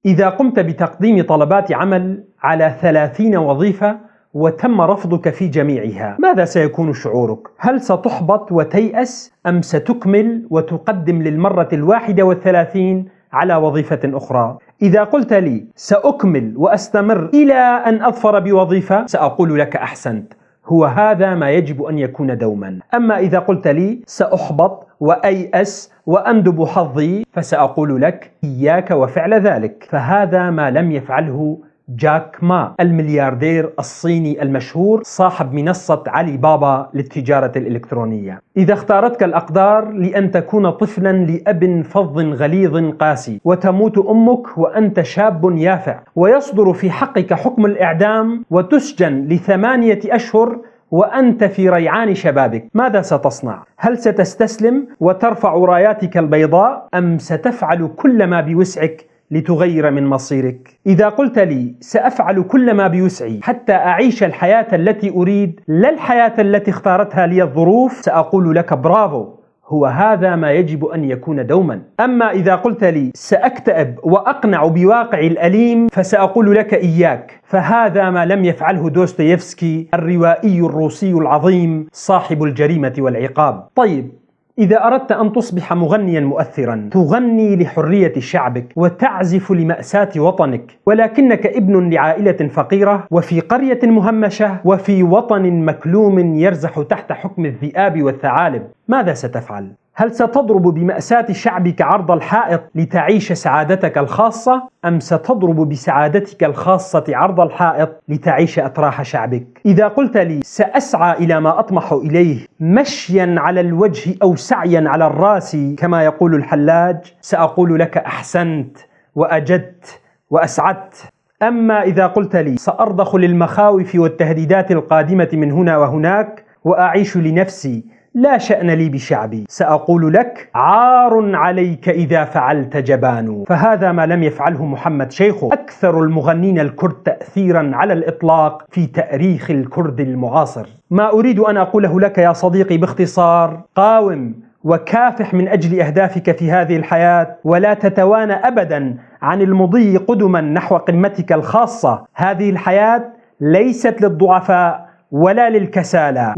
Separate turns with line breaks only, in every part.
إذا قمت بتقديم طلبات عمل على 30 وظيفة وتم رفضك في جميعها، ماذا سيكون شعورك؟ هل ستحبط وتيأس أم ستكمل وتقدم للمرة 31 على وظيفة أخرى؟ إذا قلت لي سأكمل وأستمر إلى أن أظفر بوظيفة، سأقول لك أحسنت، هو هذا ما يجب أن يكون دوما. أما إذا قلت لي سأحبط وأيأس وأندب حظي، فسأقول لك إياك وفعل ذلك، فهذا ما لم يفعله جاك ما الملياردير الصيني المشهور صاحب منصة علي بابا للتجارة الإلكترونية. إذا اختارتك الأقدار لأن تكون طفلا لأب فظ غليظ قاسي وتموت أمك وأنت شاب يافع ويصدر في حقك حكم الإعدام وتسجن ل8 أشهر وأنت في ريعان شبابك، ماذا ستصنع؟ هل ستستسلم وترفع راياتك البيضاء أم ستفعل كل ما بوسعك لتغير من مصيرك؟ إذا قلت لي سأفعل كل ما بوسعي حتى أعيش الحياة التي أريد لا الحياة التي اختارتها لي الظروف، سأقول لك برافو، هو هذا ما يجب أن يكون دوما. أما إذا قلت لي سأكتئب وأقنع بواقعي الأليم، فسأقول لك إياك، فهذا ما لم يفعله دوستويفسكي الروائي الروسي العظيم صاحب الجريمة والعقاب. طيب، إذا أردت أن تصبح مغنيا مؤثرا تغني لحرية شعبك وتعزف لمأساة وطنك، ولكنك ابن لعائلة فقيرة وفي قرية مهمشة وفي وطن مكلوم يرزح تحت حكم الذئاب والثعالب، ماذا ستفعل؟ هل ستضرب بمأساة شعبك عرض الحائط لتعيش سعادتك الخاصة؟ أم ستضرب بسعادتك الخاصة عرض الحائط لتعيش أتراح شعبك؟ إذا قلت لي سأسعى إلى ما أطمح إليه مشيا على الوجه أو سعيا على الرأس كما يقول الحلاج، سأقول لك أحسنت وأجدت وأسعدت. أما إذا قلت لي سأرضخ للمخاوف والتهديدات القادمة من هنا وهناك وأعيش لنفسي لا شأن لي بشعبي، سأقول لك عار عليك إذا فعلت جبان. فهذا ما لم يفعله محمد شيخو، أكثر المغنين الكرد تأثيرا على الإطلاق في تاريخ الكرد المعاصر. ما أريد أن أقوله لك يا صديقي باختصار: قاوم وكافح من أجل أهدافك في هذه الحياة، ولا تتوانى أبدا عن المضي قدما نحو قمتك الخاصة. هذه الحياة ليست للضعفاء ولا للكسالى،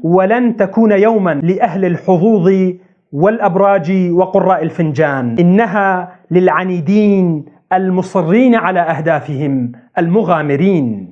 ولن تكون يوما لأهل الحظوظ والأبراج وقراء الفنجان، إنها للعنيدين المصرين على أهدافهم المغامرين.